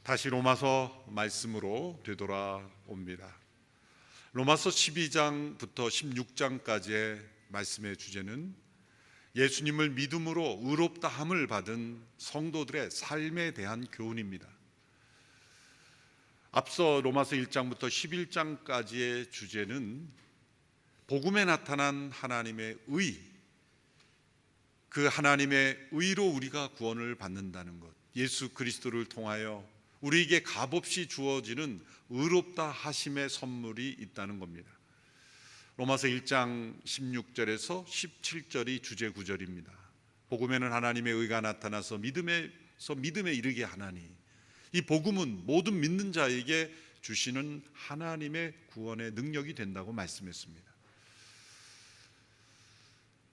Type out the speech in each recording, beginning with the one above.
다시 로마서 말씀으로 되돌아옵니다. 로마서 12장부터 16장까지의 말씀의 주제는 예수님을 믿음으로 의롭다함을 받은 성도들의 삶에 대한 교훈입니다. 앞서 로마서 1장부터 11장까지의 주제는 복음에 나타난 하나님의 의, 그 하나님의 의로 우리가 구원을 받는다는 것, 예수 그리스도를 통하여 우리에게 값없이 주어지는 의롭다 하심의 선물이 있다는 겁니다. 로마서 1장 16절에서 17절이 주제 구절입니다. 복음에는 하나님의 의가 나타나서 믿음에 이르게 하나니, 이 복음은 모든 믿는 자에게 주시는 하나님의 구원의 능력이 된다고 말씀했습니다.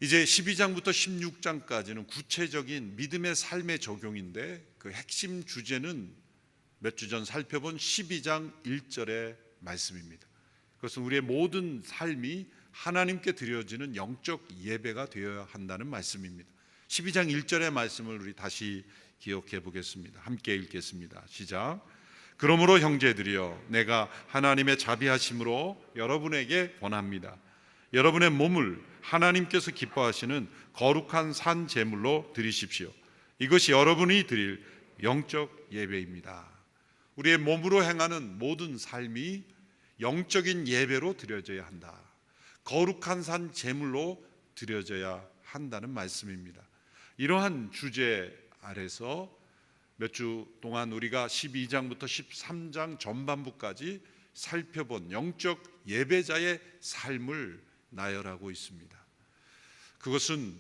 이제 12장부터 16장까지는 구체적인 믿음의 삶의 적용인데, 그 핵심 주제는 몇 주 전 살펴본 12장 1절의 말씀입니다. 그것은 우리의 모든 삶이 하나님께 드려지는 영적 예배가 되어야 한다는 말씀입니다. 12장 1절의 말씀을 우리 다시 기억해 보겠습니다. 함께 읽겠습니다. 시작. 그러므로 형제들이여, 내가 하나님의 자비하심으로 여러분에게 권합니다. 여러분의 몸을 하나님께서 기뻐하시는 거룩한 산 제물로 드리십시오. 이것이 여러분이 드릴 영적 예배입니다. 우리의 몸으로 행하는 모든 삶이 영적인 예배로 드려져야 한다. 거룩한 산 제물로 드려져야 한다는 말씀입니다. 이러한 주제 아래서 몇 주 동안 우리가 12장부터 13장 전반부까지 살펴본 영적 예배자의 삶을 나열하고 있습니다. 그것은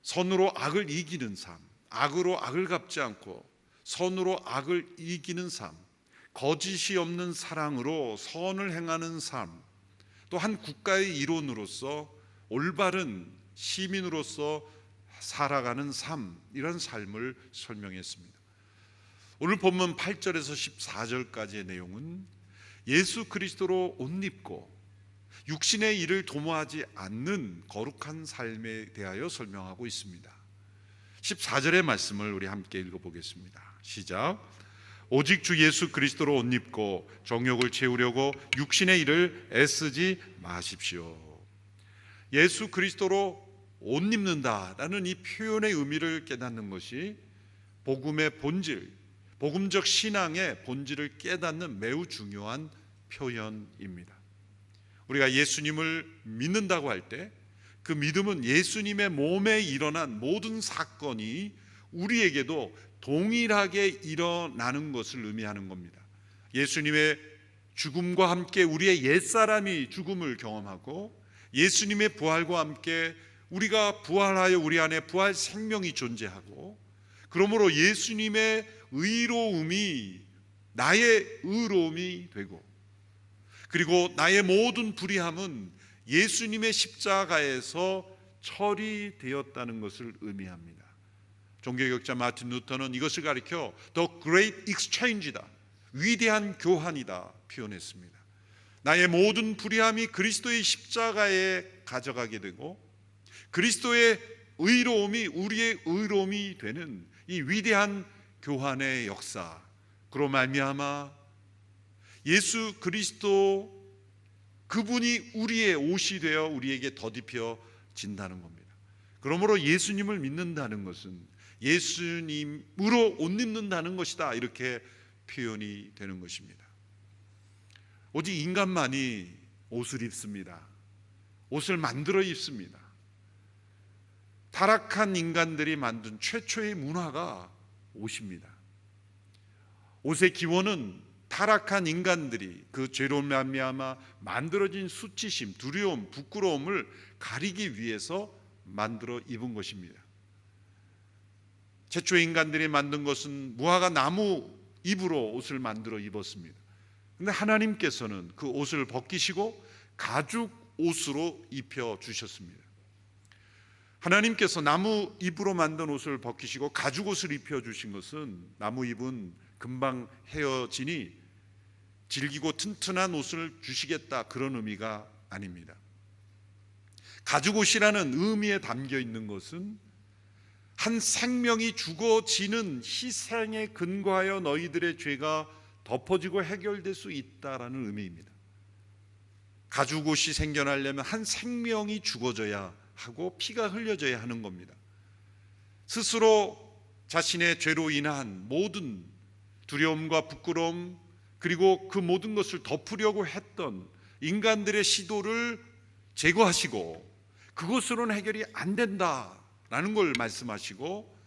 선으로 악을 이기는 삶, 악으로 악을 갚지 않고 선으로 악을 이기는 삶, 거짓이 없는 사랑으로 선을 행하는 삶, 또 한 국가의 일원으로서 올바른 시민으로서 살아가는 삶, 이런 삶을 설명했습니다. 오늘 본문 8절에서 14절까지의 내용은 예수 그리스도로 옷 입고 육신의 일을 도모하지 않는 거룩한 삶에 대하여 설명하고 있습니다. 14절의 말씀을 우리 함께 읽어보겠습니다. 시작. 오직 주 예수 그리스도로 옷 입고 정욕을 채우려고 육신의 일을 애쓰지 마십시오. 예수 그리스도로 옷 입는다라는 이 표현의 의미를 깨닫는 것이 복음의 본질, 복음적 신앙의 본질을 깨닫는 매우 중요한 표현입니다. 우리가 예수님을 믿는다고 할 때 그 믿음은 예수님의 몸에 일어난 모든 사건이 우리에게도 동일하게 일어나는 것을 의미하는 겁니다. 예수님의 죽음과 함께 우리의 옛사람이 죽음을 경험하고, 예수님의 부활과 함께 우리가 부활하여 우리 안에 부활 생명이 존재하고, 그러므로 예수님의 의로움이 나의 의로움이 되고, 그리고 나의 모든 불의함은 예수님의 십자가에서 처리되었다는 것을 의미합니다. 종교개혁자 마틴 루터는 이것을 가리켜 The Great Exchange다, 위대한 교환이다 표현했습니다. 나의 모든 불의함이 그리스도의 십자가에 가져가게 되고, 그리스도의 의로움이 우리의 의로움이 되는 이 위대한 교환의 역사, 그로 말미암아 예수 그리스도 그분이 우리의 옷이 되어 우리에게 덧입혀진다는 겁니다. 그러므로 예수님을 믿는다는 것은 예수님으로 옷 입는다는 것이다, 이렇게 표현이 되는 것입니다. 오직 인간만이 옷을 입습니다. 옷을 만들어 입습니다. 타락한 인간들이 만든 최초의 문화가 옷입니다. 옷의 기원은 타락한 인간들이 그 죄로 말미암아 만들어진 수치심, 두려움, 부끄러움을 가리기 위해서 만들어 입은 것입니다. 최초의 인간들이 만든 것은 무화과 나무 잎으로 옷을 만들어 입었습니다. 그런데 하나님께서는 그 옷을 벗기시고 가죽 옷으로 입혀 주셨습니다. 하나님께서 나무 잎으로 만든 옷을 벗기시고 가죽 옷을 입혀 주신 것은 나무 잎은 금방 헤어지니 질기고 튼튼한 옷을 주시겠다, 그런 의미가 아닙니다. 가죽 옷이라는 의미에 담겨 있는 것은 한 생명이 죽어지는 희생에 근거하여 너희들의 죄가 덮어지고 해결될 수 있다라는 의미입니다. 가죽옷이 생겨나려면 한 생명이 죽어져야 하고 피가 흘려져야 하는 겁니다. 스스로 자신의 죄로 인한 모든 두려움과 부끄러움, 그리고 그 모든 것을 덮으려고 했던 인간들의 시도를 제거하시고 그것으로는 해결이 안 된다라는 걸 말씀하시고,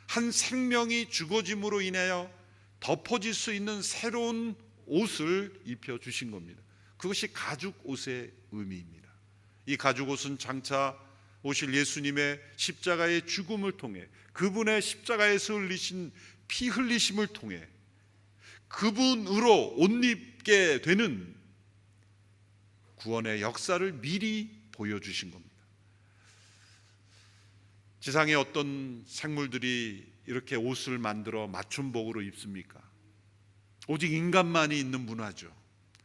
한 생명이 죽어짐으로 인하여 덮어질 수 있는 새로운 옷을 입혀주신 겁니다. 그것이 가죽 옷의 의미입니다. 이 가죽 옷은 장차 오실 예수님의 십자가의 죽음을 통해, 그분의 십자가에서 흘리신 피 흘리심을 통해 그분으로 옷 입게 되는 구원의 역사를 미리 보여주신 겁니다. 지상에 어떤 생물들이 이렇게 옷을 만들어 맞춤복으로 입습니까? 오직 인간만이 있는 문화죠.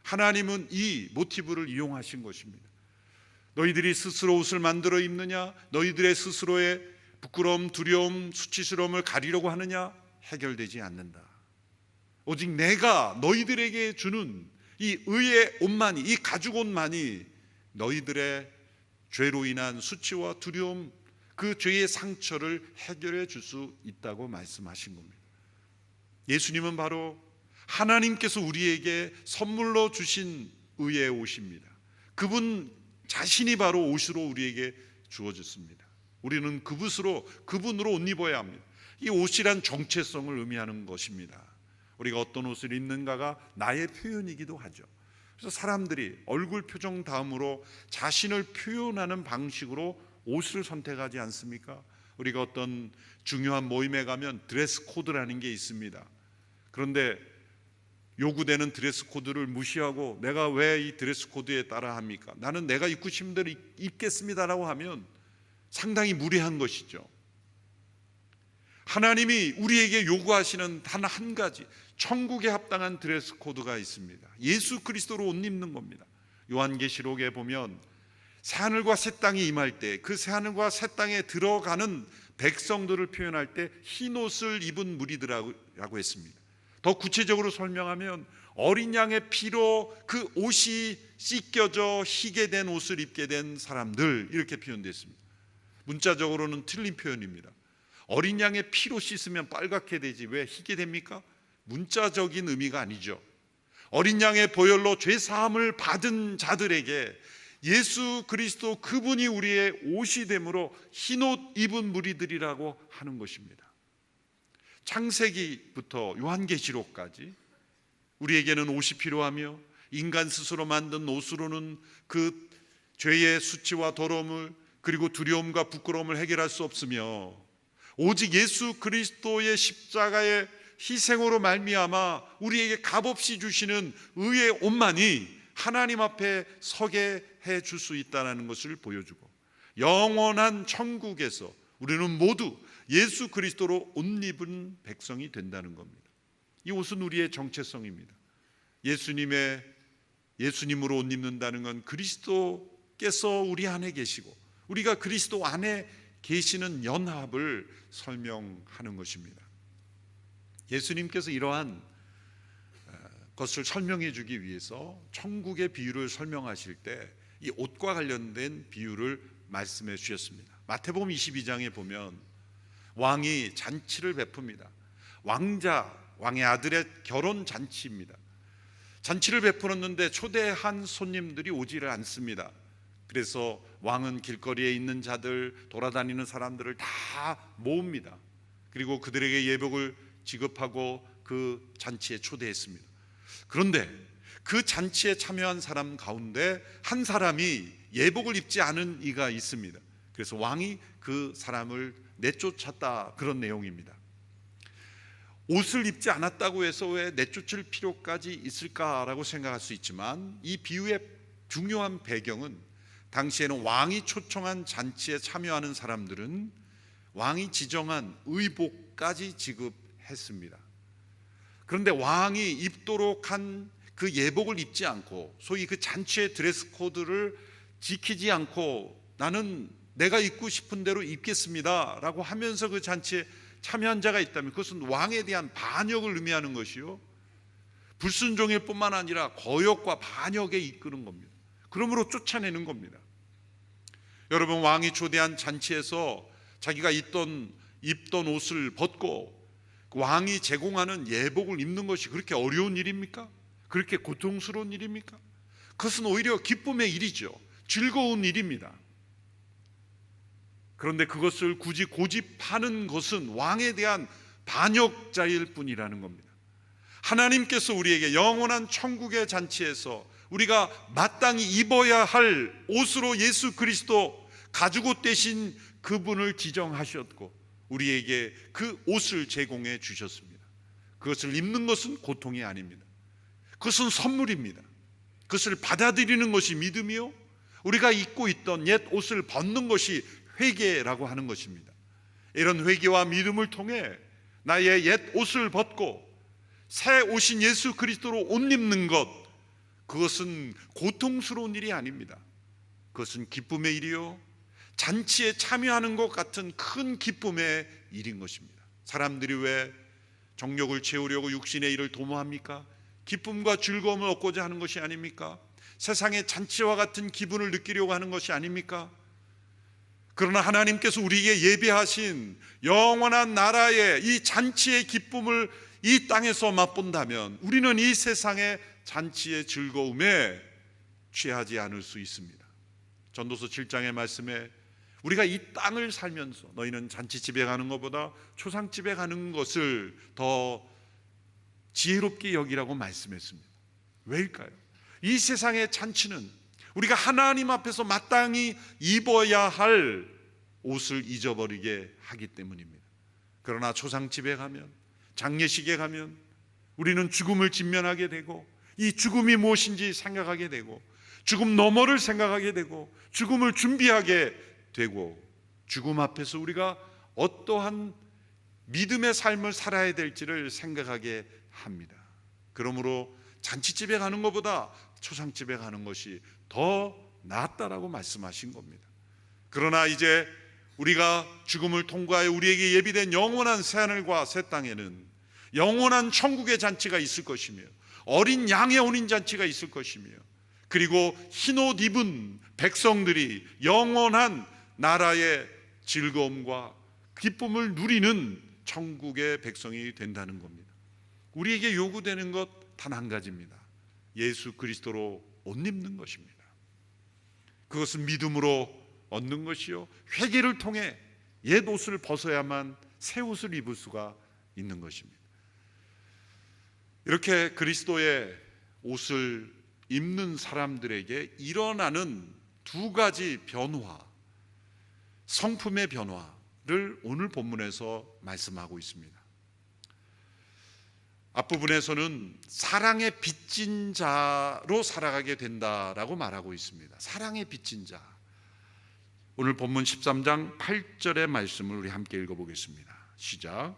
하나님은 이 모티브를 이용하신 것입니다. 너희들이 스스로 옷을 만들어 입느냐? 너희들의 스스로의 부끄러움, 두려움, 수치스러움을 가리려고 하느냐? 해결되지 않는다. 오직 내가 너희들에게 주는 이 의의 옷만이, 이 가죽 옷만이 너희들의 죄로 인한 수치와 두려움, 그 죄의 상처를 해결해 줄 수 있다고 말씀하신 겁니다. 예수님은 바로 하나님께서 우리에게 선물로 주신 의의 옷입니다. 그분 자신이 바로 옷으로 우리에게 주어졌습니다. 우리는 그분으로 옷 입어야 합니다. 이 옷이란 정체성을 의미하는 것입니다. 우리가 어떤 옷을 입는가가 나의 표현이기도 하죠. 그래서 사람들이 얼굴 표정 다음으로 자신을 표현하는 방식으로 옷을 선택하지 않습니까? 우리가 어떤 중요한 모임에 가면 드레스 코드라는 게 있습니다. 그런데 요구되는 드레스 코드를 무시하고 내가 왜 이 드레스 코드에 따라 합니까? 나는 내가 입고 싶은 대로 입겠습니다라고 하면 상당히 무례한 것이죠. 하나님이 우리에게 요구하시는 단 한 가지, 천국에 합당한 드레스 코드가 있습니다. 예수 그리스도로 옷 입는 겁니다. 요한계시록에 보면 새하늘과 새 땅이 임할 때, 그 새하늘과 새 땅에 들어가는 백성들을 표현할 때 흰 옷을 입은 무리들이라고 했습니다. 더 구체적으로 설명하면 어린 양의 피로 그 옷이 씻겨져 희게 된 옷을 입게 된 사람들, 이렇게 표현됐습니다. 문자적으로는 틀린 표현입니다. 어린 양의 피로 씻으면 빨갛게 되지 왜 희게 됩니까? 문자적인 의미가 아니죠. 어린 양의 보혈로 죄 사함을 받은 자들에게 예수 그리스도 그분이 우리의 옷이 되므로 흰옷 입은 무리들이라고 하는 것입니다. 창세기부터 요한계시록까지 우리에게는 옷이 필요하며 인간 스스로 만든 옷으로는 그 죄의 수치와 더러움을, 그리고 두려움과 부끄러움을 해결할 수 없으며 오직 예수 그리스도의 십자가의 희생으로 말미암아 우리에게 값없이 주시는 의의 옷만이 하나님 앞에 서게 해줄 수 있다는 것을 보여주고, 영원한 천국에서 우리는 모두 예수 그리스도로 옷 입은 백성이 된다는 겁니다. 이 옷은 우리의 정체성입니다. 예수님으로 옷 입는다는 건 그리스도께서 우리 안에 계시고 우리가 그리스도 안에 계시는 연합을 설명하는 것입니다. 예수님께서 이러한 것을 설명해 주기 위해서 천국의 비유를 설명하실 때 이 옷과 관련된 비유를 말씀해 주셨습니다. 마태복음 22장에 보면 왕이 잔치를 베풉니다. 왕의 아들의 결혼 잔치입니다. 잔치를 베풀었는데 초대한 손님들이 오지를 않습니다. 그래서 왕은 길거리에 있는 자들, 돌아다니는 사람들을 다 모읍니다. 그리고 그들에게 예복을 지급하고 그 잔치에 초대했습니다. 그런데 그 잔치에 참여한 사람 가운데 한 사람이 예복을 입지 않은 이가 있습니다. 그래서 왕이 그 사람을 내쫓았다, 그런 내용입니다. 옷을 입지 않았다고 해서 왜 내쫓을 필요까지 있을까라고 생각할 수 있지만, 이 비유의 중요한 배경은 당시에는 왕이 초청한 잔치에 참여하는 사람들은 왕이 지정한 의복까지 지급했습니다. 그런데 왕이 입도록 한 그 예복을 입지 않고, 소위 그 잔치의 드레스 코드를 지키지 않고 나는 내가 입고 싶은 대로 입겠습니다 라고 하면서 그 잔치에 참여한 자가 있다면 그것은 왕에 대한 반역을 의미하는 것이요, 불순종일 뿐만 아니라 거역과 반역에 이끄는 겁니다. 그러므로 쫓아내는 겁니다. 여러분, 왕이 초대한 잔치에서 자기가 입던 옷을 벗고 왕이 제공하는 예복을 입는 것이 그렇게 어려운 일입니까? 그렇게 고통스러운 일입니까? 그것은 오히려 기쁨의 일이죠. 즐거운 일입니다. 그런데 그것을 굳이 고집하는 것은 왕에 대한 반역자일 뿐이라는 겁니다. 하나님께서 우리에게 영원한 천국의 잔치에서 우리가 마땅히 입어야 할 옷으로 예수 그리스도 가죽옷 대신 그분을 지정하셨고 우리에게 그 옷을 제공해 주셨습니다. 그것을 입는 것은 고통이 아닙니다. 그것은 선물입니다. 그것을 받아들이는 것이 믿음이요, 우리가 입고 있던 옛 옷을 벗는 것이 회개라고 하는 것입니다. 이런 회개와 믿음을 통해 나의 옛 옷을 벗고 새 옷인 예수 그리스도로 옷 입는 것, 그것은 고통스러운 일이 아닙니다. 그것은 기쁨의 일이요, 잔치에 참여하는 것 같은 큰 기쁨의 일인 것입니다. 사람들이 왜 정욕을 채우려고 육신의 일을 도모합니까? 기쁨과 즐거움을 얻고자 하는 것이 아닙니까? 세상의 잔치와 같은 기분을 느끼려고 하는 것이 아닙니까? 그러나 하나님께서 우리에게 예비하신 영원한 나라의 이 잔치의 기쁨을 이 땅에서 맛본다면 우리는 이 세상의 잔치의 즐거움에 취하지 않을 수 있습니다. 전도서 7장의 말씀에 우리가 이 땅을 살면서 너희는 잔치집에 가는 것보다 초상집에 가는 것을 더 지혜롭게 여기라고 말씀했습니다. 왜일까요? 이 세상의 잔치는 우리가 하나님 앞에서 마땅히 입어야 할 옷을 잊어버리게 하기 때문입니다. 그러나 초상집에 가면, 장례식에 가면 우리는 죽음을 직면하게 되고 이 죽음이 무엇인지 생각하게 되고 죽음 너머를 생각하게 되고 죽음을 준비하게 되고 죽음 앞에서 우리가 어떠한 믿음의 삶을 살아야 될지를 생각하게 합니다. 그러므로 잔치집에 가는 것보다 초상집에 가는 것이 더 낫다라고 말씀하신 겁니다. 그러나 이제 우리가 죽음을 통과해 우리에게 예비된 영원한 새하늘과 새 땅에는 영원한 천국의 잔치가 있을 것이며 어린 양의 혼인 잔치가 있을 것이며 그리고 흰옷 입은 백성들이 영원한 나라의 즐거움과 기쁨을 누리는 천국의 백성이 된다는 겁니다. 우리에게 요구되는 것 단 한 가지입니다. 예수 그리스도로 옷 입는 것입니다. 그것은 믿음으로 얻는 것이요, 회개를 통해 옛 옷을 벗어야만 새 옷을 입을 수가 있는 것입니다. 이렇게 그리스도의 옷을 입는 사람들에게 일어나는 두 가지 변화, 성품의 변화를 오늘 본문에서 말씀하고 있습니다. 앞부분에서는 사랑에 빚진 자로 살아가게 된다라고 말하고 있습니다. 사랑에 빚진 자. 오늘 본문 13장 8절의 말씀을 우리 함께 읽어보겠습니다. 시작.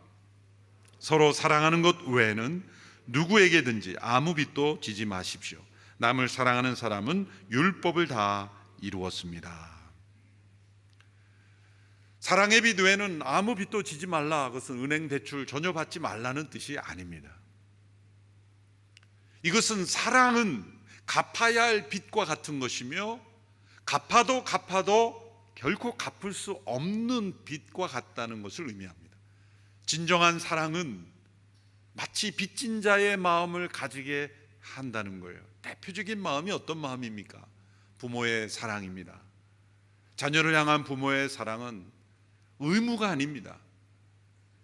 서로 사랑하는 것 외에는 누구에게든지 아무 빚도 지지 마십시오. 남을 사랑하는 사람은 율법을 다 이루었습니다. 사랑의 빚 외에는 아무 빚도 지지 말라. 그것은 은행 대출 전혀 받지 말라는 뜻이 아닙니다. 이것은 사랑은 갚아야 할 빚과 같은 것이며 갚아도 결코 갚을 수 없는 빚과 같다는 것을 의미합니다. 진정한 사랑은 마치 빚진 자의 마음을 가지게 한다는 거예요. 대표적인 마음이 어떤 마음입니까? 부모의 사랑입니다. 자녀를 향한 부모의 사랑은 의무가 아닙니다.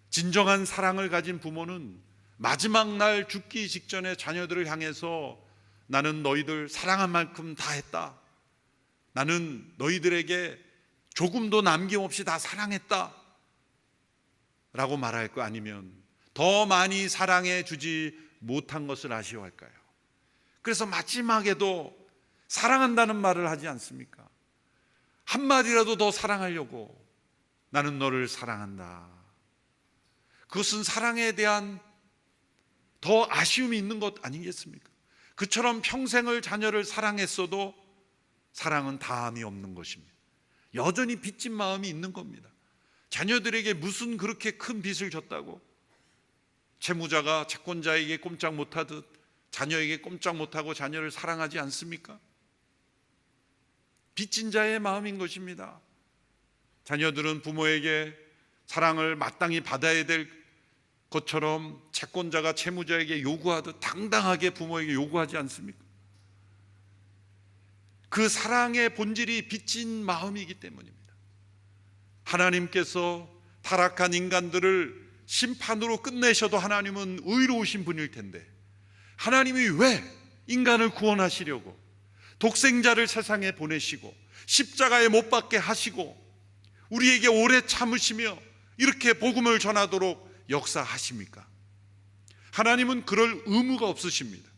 진정한 사랑을 가진 부모는 마지막 날 죽기 직전에 자녀들을 향해서 나는 너희들 사랑한 만큼 다 했다. 나는 너희들에게 조금도 남김없이 다 사랑했다 라고 말할 거 아니면 더 많이 사랑해 주지 못한 것을 아쉬워할까요? 그래서 마지막에도 사랑한다는 말을 하지 않습니까? 한마디라도 더 사랑하려고 나는 너를 사랑한다. 그것은 사랑에 대한 더 아쉬움이 있는 것 아니겠습니까? 그처럼 평생을 자녀를 사랑했어도 사랑은 다함이 없는 것입니다. 여전히 빚진 마음이 있는 겁니다. 자녀들에게 무슨 그렇게 큰 빚을 졌다고? 채무자가 채권자에게 꼼짝 못하듯 자녀에게 꼼짝 못하고 자녀를 사랑하지 않습니까? 빚진 자의 마음인 것입니다. 자녀들은 부모에게 사랑을 마땅히 받아야 될 것처럼 채권자가 채무자에게 요구하듯 당당하게 부모에게 요구하지 않습니까? 그 사랑의 본질이 빚진 마음이기 때문입니다. 하나님께서 타락한 인간들을 심판으로 끝내셔도 하나님은 의로우신 분일 텐데, 하나님이 왜 인간을 구원하시려고 독생자를 세상에 보내시고 십자가에 못 박게 하시고 우리에게 오래 참으시며 이렇게 복음을 전하도록 역사하십니까? 하나님은 그럴 의무가 없으십니다.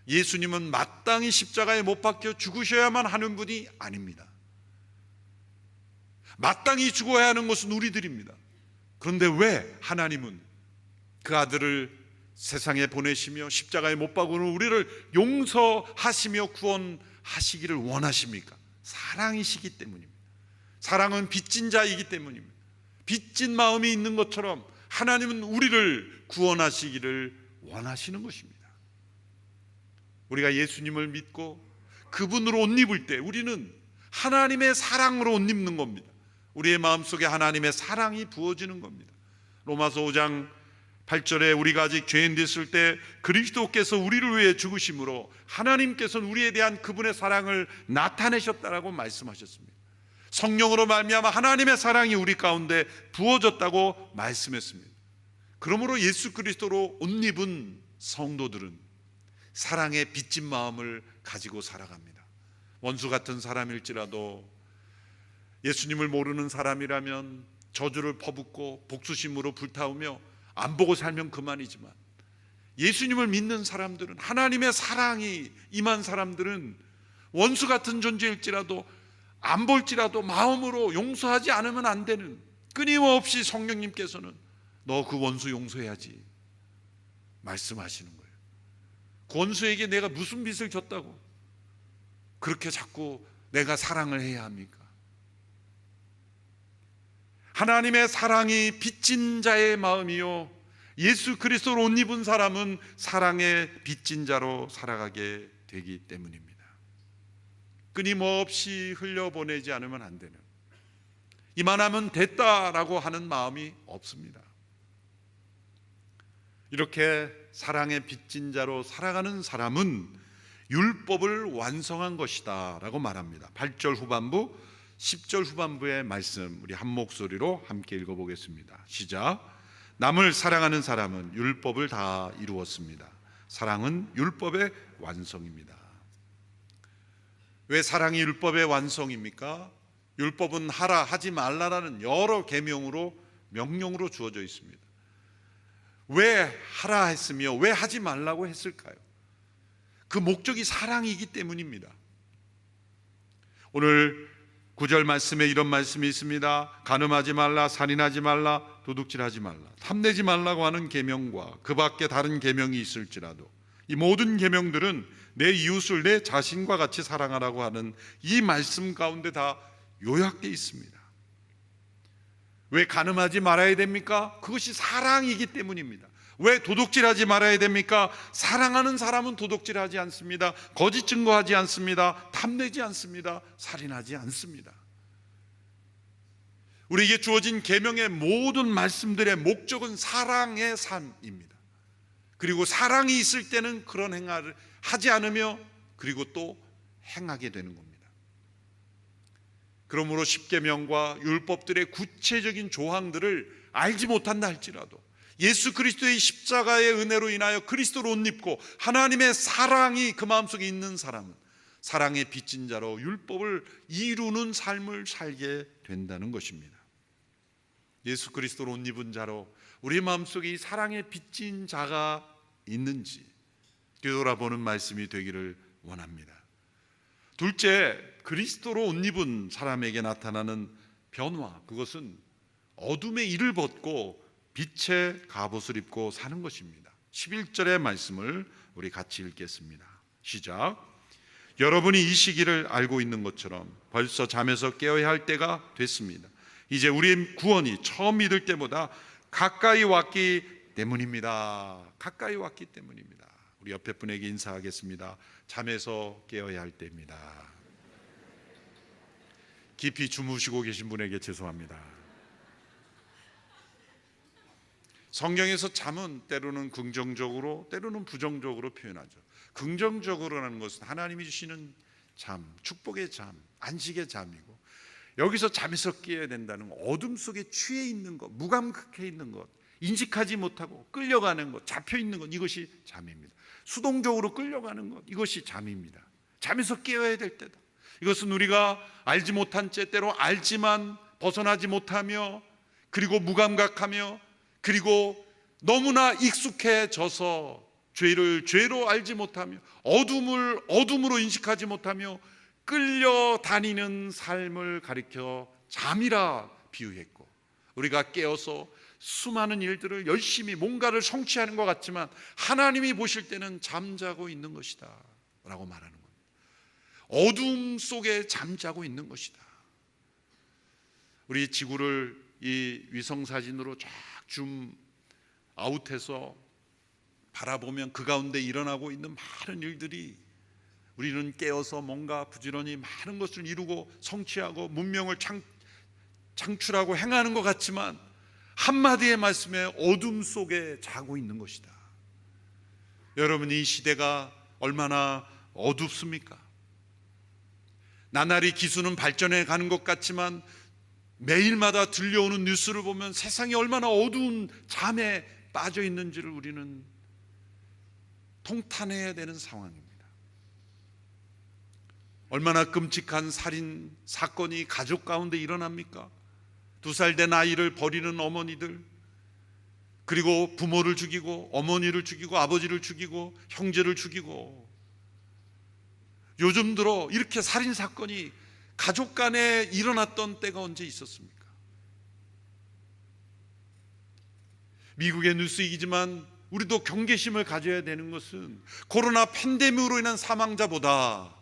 예수님은 마땅히 십자가에 못 박혀 죽으셔야만 하는 분이 아닙니다. 마땅히 죽어야 하는 것은 우리들입니다. 그런데 왜 하나님은 그 아들을 세상에 보내시며 십자가에 못 박으는 우리를 용서하시며 구원하시기를 원하십니까? 사랑이시기 때문입니다. 사랑은 빚진 자이기 때문입니다. 빚진 마음이 있는 것처럼 하나님은 우리를 구원하시기를 원하시는 것입니다. 우리가 예수님을 믿고 그분으로 옷 입을 때 우리는 하나님의 사랑으로 옷 입는 겁니다. 우리의 마음속에 하나님의 사랑이 부어지는 겁니다. 로마서 5장 8절에 우리가 아직 죄인 됐을 때 그리스도께서 우리를 위해 죽으심으로 하나님께서는 우리에 대한 그분의 사랑을 나타내셨다라고 말씀하셨습니다. 성령으로 말미암아 하나님의 사랑이 우리 가운데 부어졌다고 말씀했습니다. 그러므로 예수 그리스도로 옷 입은 성도들은 사랑의 빚진 마음을 가지고 살아갑니다. 원수 같은 사람일지라도 예수님을 모르는 사람이라면 저주를 퍼붓고 복수심으로 불타오며 안 보고 살면 그만이지만, 예수님을 믿는 사람들은, 하나님의 사랑이 임한 사람들은 원수 같은 존재일지라도 안 볼지라도 마음으로 용서하지 않으면 안 되는, 끊임없이 성령님께서는 너 그 원수 용서해야지 말씀하시는 거예요. 그 원수에게 내가 무슨 빚을 졌다고 그렇게 자꾸 내가 사랑을 해야 합니까? 하나님의 사랑이 빚진 자의 마음이요, 예수 그리스도로 옷 입은 사람은 사랑의 빚진 자로 살아가게 되기 때문입니다. 끊임없이 흘려보내지 않으면 안 되는, 이만하면 됐다라고 하는 마음이 없습니다. 이렇게 사랑의 빚진 자로 살아가는 사람은 율법을 완성한 것이다 라고 말합니다. 8절 후반부 10절 후반부의 말씀 우리 한 목소리로 함께 읽어보겠습니다. 시작. 남을 사랑하는 사람은 율법을 다 이루었습니다. 사랑은 율법의 완성입니다. 왜 사랑이 율법의 완성입니까? 율법은 하라 하지 말라라는 여러 계명으로 명령으로 주어져 있습니다. 왜 하라 했으며 왜 하지 말라고 했을까요? 그 목적이 사랑이기 때문입니다. 오늘 9절 말씀에 이런 말씀이 있습니다. 간음하지 말라, 살인하지 말라, 도둑질하지 말라, 탐내지 말라고 하는 계명과 그 밖에 다른 계명이 있을지라도 이 모든 계명들은 내 이웃을 내 자신과 같이 사랑하라고 하는 이 말씀 가운데 다 요약되어 있습니다. 왜 간음하지 말아야 됩니까? 그것이 사랑이기 때문입니다. 왜 도둑질하지 말아야 됩니까? 사랑하는 사람은 도둑질하지 않습니다. 거짓 증거하지 않습니다. 탐내지 않습니다. 살인하지 않습니다. 우리에게 주어진 계명의 모든 말씀들의 목적은 사랑의 삶입니다. 그리고 사랑이 있을 때는 그런 행위를 하지 않으며 그리고 또 행하게 되는 겁니다. 그러므로 십계명과 율법들의 구체적인 조항들을 알지 못한다 할지라도 예수 그리스도의 십자가의 은혜로 인하여 그리스도로 옷 입고 하나님의 사랑이 그 마음속에 있는 사람은 사랑의 빚진 자로 율법을 이루는 삶을 살게 된다는 것입니다. 예수 그리스도로 옷 입은 자로 우리 마음속에 이 사랑의 빚진 자가 있는지 되돌아보는 말씀이 되기를 원합니다. 둘째, 그리스도로 옷 입은 사람에게 나타나는 변화, 그것은 어둠의 일을 벗고 빛의 갑옷을 입고 사는 것입니다. 11절의 말씀을 우리 같이 읽겠습니다. 시작. 여러분이 이 시기를 알고 있는 것처럼 벌써 잠에서 깨어야 할 때가 됐습니다. 이제 우리의 구원이 처음 믿을 때보다 가까이 왔기 때문입니다. 가까이 왔기 때문입니다. 우리 옆에 분에게 인사하겠습니다. 잠에서 깨어야 할 때입니다. 깊이 주무시고 계신 분에게 죄송합니다. 성경에서 잠은 때로는 긍정적으로 때로는 부정적으로 표현하죠. 긍정적으로라는 것은 하나님이 주시는 잠, 축복의 잠, 안식의 잠이고, 여기서 잠에서 깨어야 된다는 건 어둠 속에 취해 있는 것, 무감각해 있는 것, 인식하지 못하고 끌려가는 것, 잡혀 있는 것, 이것이 잠입니다. 수동적으로 끌려가는 것, 이것이 잠입니다. 잠에서 깨어야 될 때다. 이것은 우리가 알지 못한 채 때로 알지만 벗어나지 못하며, 그리고 무감각하며, 그리고 너무나 익숙해져서 죄를 죄로 알지 못하며 어둠을 어둠으로 인식하지 못하며 끌려다니는 삶을 가리켜 잠이라 비유했고, 우리가 깨어서 수많은 일들을 열심히 뭔가를 성취하는 것 같지만 하나님이 보실 때는 잠자고 있는 것이다 라고 말하는 겁니다. 어둠 속에 잠자고 있는 것이다. 우리 지구를 이 위성사진으로 쫙 줌 아웃해서 바라보면 그 가운데 일어나고 있는 많은 일들이, 우리는 깨어서 뭔가 부지런히 많은 것을 이루고 성취하고 문명을 창출하고 행하는 것 같지만 한마디의 말씀에 어둠 속에 자고 있는 것이다. 여러분, 이 시대가 얼마나 어둡습니까? 나날이 기술은 발전해 가는 것 같지만 매일마다 들려오는 뉴스를 보면 세상이 얼마나 어두운 잠에 빠져 있는지를 우리는 통탄해야 되는 상황입니다. 얼마나 끔찍한 살인 사건이 가족 가운데 일어납니까? 2살 된 아이를 버리는 어머니들, 그리고 부모를 죽이고 어머니를 죽이고 아버지를 죽이고 형제를 죽이고, 요즘 들어 이렇게 살인 사건이 가족 간에 일어났던 때가 언제 있었습니까? 미국의 뉴스이지만 우리도 경계심을 가져야 되는 것은 코로나 팬데믹으로 인한 사망자보다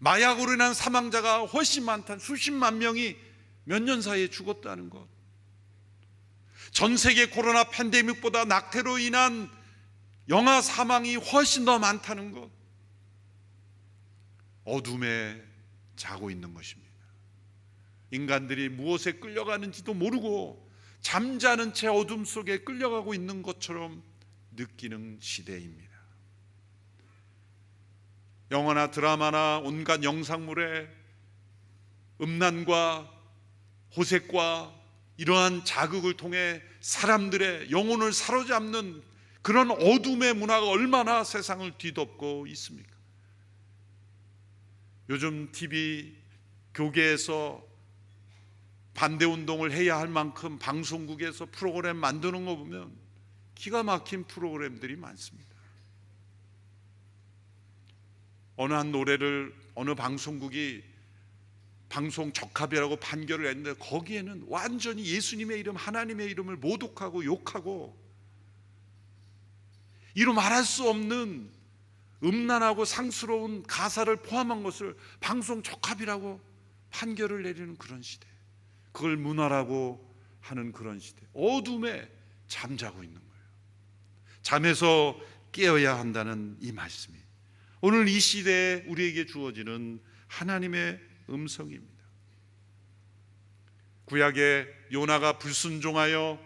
마약으로 인한 사망자가 훨씬 많다는, 수십만 명이 몇 년 사이에 죽었다는 것, 전 세계 코로나 팬데믹보다 낙태로 인한 영아 사망이 훨씬 더 많다는 것, 어둠에 자고 있는 것입니다. 인간들이 무엇에 끌려가는지도 모르고 잠자는 채 어둠 속에 끌려가고 있는 것처럼 느끼는 시대입니다. 영화나 드라마나 온갖 영상물에 음란과 호색과 이러한 자극을 통해 사람들의 영혼을 사로잡는 그런 어둠의 문화가 얼마나 세상을 뒤덮고 있습니까? 요즘 TV 교계에서 반대운동을 해야 할 만큼 방송국에서 프로그램 만드는 거 보면 기가 막힌 프로그램들이 많습니다. 어느 한 노래를 어느 방송국이 방송 적합이라고 판결을 했는데 거기에는 완전히 예수님의 이름, 하나님의 이름을 모독하고 욕하고 이루 말할 수 없는 음란하고 상스러운 가사를 포함한 것을 방송 적합이라고 판결을 내리는 그런 시대, 그걸 문화라고 하는 그런 시대, 어둠에 잠자고 있는 거예요. 잠에서 깨어야 한다는 이 말씀이 오늘 이 시대에 우리에게 주어지는 하나님의 음성입니다. 구약에 요나가 불순종하여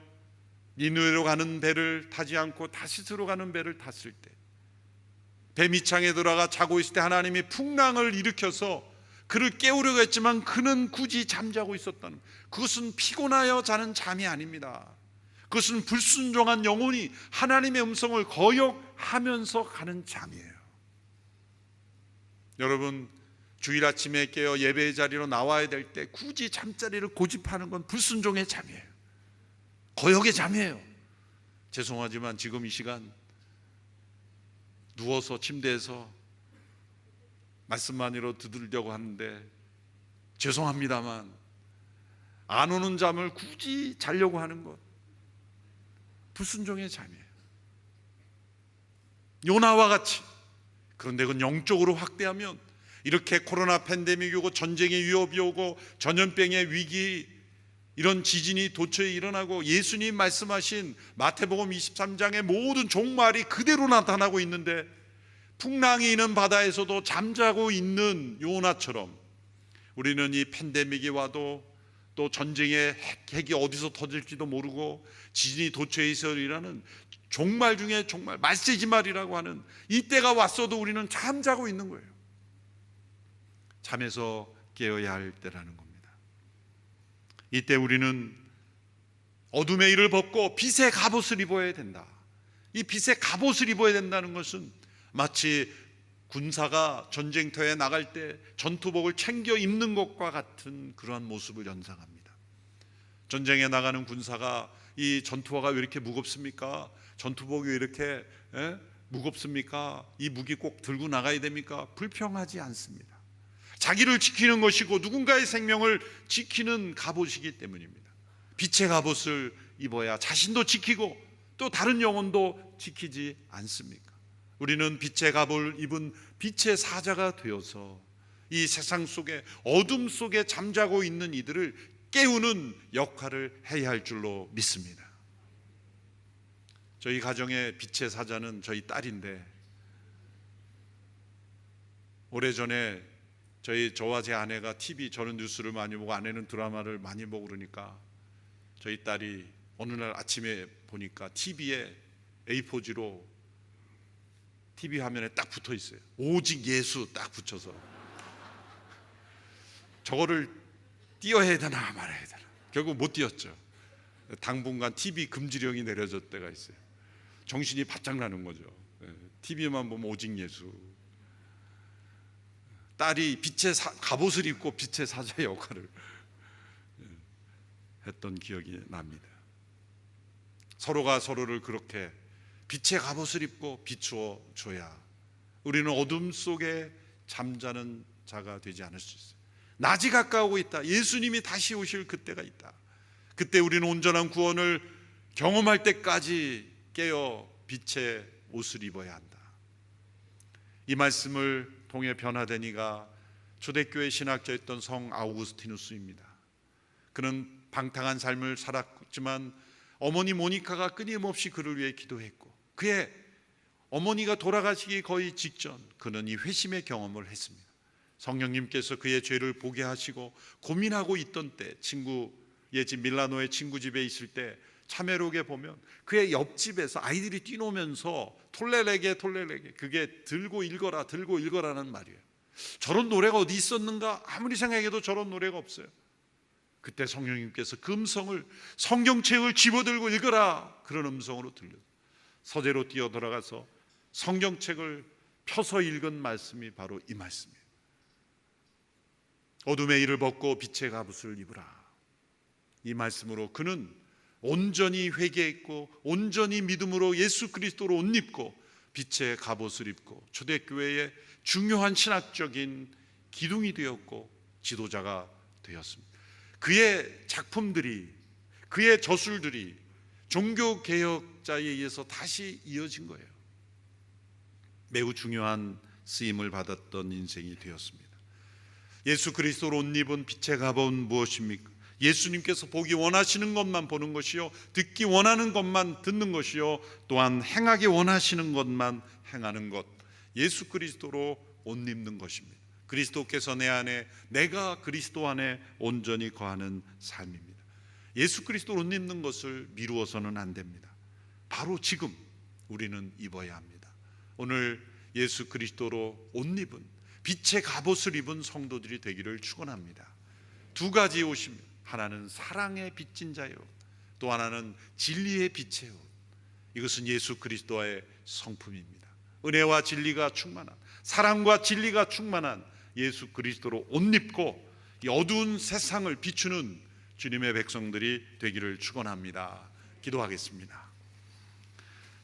니느웨로 가는 배를 타지 않고 다시스로 가는 배를 탔을 때, 배 밑창에 들어가 자고 있을 때 하나님이 풍랑을 일으켜서 그를 깨우려고 했지만 그는 굳이 잠자고 있었다는, 그것은 피곤하여 자는 잠이 아닙니다. 그것은 불순종한 영혼이 하나님의 음성을 거역하면서 가는 잠이에요. 여러분, 주일 아침에 깨어 예배의 자리로 나와야 될 때 굳이 잠자리를 고집하는 건 불순종의 잠이에요. 거역의 잠이에요. 죄송하지만 지금 이 시간 누워서 침대에서 말씀만으로 들으려고 하는데 죄송합니다만 안 오는 잠을 굳이 자려고 하는 것, 불순종의 잠이에요. 요나와 같이. 그런데 그건 영적으로 확대하면 이렇게 코로나 팬데믹이 오고 전쟁의 위협이 오고 전염병의 위기, 이런 지진이 도처에 일어나고 예수님 말씀하신 마태복음 23장의 모든 종말이 그대로 나타나고 있는데, 풍랑이 있는 바다에서도 잠자고 있는 요나처럼 우리는 이 팬데믹이 와도, 또 전쟁의 핵이 어디서 터질지도 모르고 지진이 도처에서 일어나는 종말 중에 종말, 말세지말이라고 하는 이때가 왔어도 우리는 잠자고 있는 거예요. 잠에서 깨어야 할 때라는 겁니다. 이때 우리는 어둠의 일을 벗고 빛의 갑옷을 입어야 된다. 이 빛의 갑옷을 입어야 된다는 것은 마치 군사가 전쟁터에 나갈 때 전투복을 챙겨 입는 것과 같은 그러한 모습을 연상합니다. 전쟁에 나가는 군사가 이 전투화가 왜 이렇게 무겁습니까? 전투복이 왜 이렇게 무겁습니까? 이 무기 꼭 들고 나가야 됩니까? 불평하지 않습니다. 자기를 지키는 것이고 누군가의 생명을 지키는 갑옷이기 때문입니다. 빛의 갑옷을 입어야 자신도 지키고 또 다른 영혼도 지키지 않습니까? 우리는 빛의 갑옷을 입은 빛의 사자가 되어서 이 세상 속에, 어둠 속에 잠자고 있는 이들을 깨우는 역할을 해야 할 줄로 믿습니다. 저희 가정의 빛의 사자는 저희 딸인데, 오래전에 저와 제 아내가 저는 뉴스를 많이 보고 아내는 드라마를 많이 보고 그러니까 저희 딸이 어느 날 아침에 보니까 TV에 A4지로 TV 화면에 딱 붙어 있어요. 오직 예수 딱 붙여서. 저거를 띄워야 되나 말아야 되나. 결국 못 띄웠죠. 당분간 TV 금지령이 내려질 때가 있어요. 정신이 바짝 나는 거죠. TV만 보면 오직 예수. 딸이 빛의 갑옷을 입고 빛의 사자의 역할을 했던 기억이 납니다. 서로가 서로를 그렇게 빛의 갑옷을 입고 비추어 줘야 우리는 어둠 속에 잠자는 자가 되지 않을 수 있어요. 낮이 가까우고 있다. 예수님이 다시 오실 그때가 있다. 그때 우리는 온전한 구원을 경험할 때까지 깨어 빛의 옷을 입어야 한다. 이 말씀을 통해 변화된 이가 초대교회 신학자였던 성 아우구스티누스입니다. 그는 방탕한 삶을 살았지만 어머니 모니카가 끊임없이 그를 위해 기도했고, 그의 어머니가 돌아가시기 거의 직전 그는 이 회심의 경험을 했습니다. 성령님께서 그의 죄를 보게 하시고 고민하고 있던 때, 친구의 집 밀라노의 친구 집에 있을 때 참회록에 보면 그의 옆집에서 아이들이 뛰노면서 톨레레게 그게 들고 읽어라는 말이에요. 저런 노래가 어디 있었는가? 아무리 생각해도 저런 노래가 없어요. 그때 성령님께서 그 음성을, 성경책을 집어들고 읽어라, 그런 음성으로 들려요. 서재로 뛰어 들어가서 성경책을 펴서 읽은 말씀이 바로 이 말씀이에요. 어둠의 일을 벗고 빛의 갑옷을 입으라. 이 말씀으로 그는 온전히 회개했고 온전히 믿음으로 예수 그리스도로 옷 입고 빛의 갑옷을 입고 초대교회의 중요한 신학적인 기둥이 되었고 지도자가 되었습니다. 그의 작품들이, 그의 저술들이 종교개혁자에 의해서 다시 이어진 거예요. 매우 중요한 쓰임을 받았던 인생이 되었습니다. 예수 그리스도로 옷 입은 빛의 갑옷은 무엇입니까? 예수님께서 보기 원하시는 것만 보는 것이요, 듣기 원하는 것만 듣는 것이요, 또한 행하기 원하시는 것만 행하는 것, 예수 그리스도로 옷 입는 것입니다. 그리스도께서 내 안에, 내가 그리스도 안에 온전히 거하는 삶입니다. 예수 그리스도로 옷 입는 것을 미루어서는 안 됩니다. 바로 지금 우리는 입어야 합니다. 오늘 예수 그리스도로 옷 입은, 빛의 갑옷을 입은 성도들이 되기를 축원합니다. 두 가지 옷입니다. 하나는 사랑의 빚진 자요, 또 하나는 진리의 빛의 옷. 이것은 예수 그리스도의 성품입니다. 은혜와 진리가 충만한, 사랑과 진리가 충만한 예수 그리스도로 옷 입고 이 어두운 세상을 비추는 주님의 백성들이 되기를 축원합니다. 기도하겠습니다.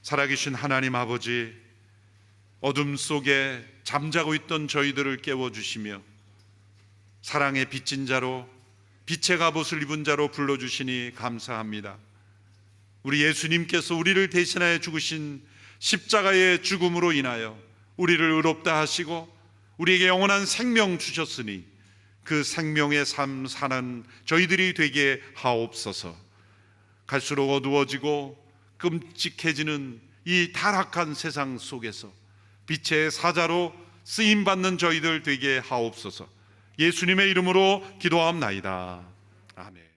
살아계신 하나님 아버지, 어둠 속에 잠자고 있던 저희들을 깨워주시며 사랑의 빚진 자로, 빛의 갑옷을 입은 자로 불러주시니 감사합니다. 우리 예수님께서 우리를 대신하여 죽으신 십자가의 죽음으로 인하여 우리를 의롭다 하시고 우리에게 영원한 생명 주셨으니 그 생명의 삶 사는 저희들이 되게 하옵소서. 갈수록 어두워지고 끔찍해지는 이 타락한 세상 속에서 빛의 사자로 쓰임받는 저희들 되게 하옵소서. 예수님의 이름으로 기도하옵나이다. 아멘.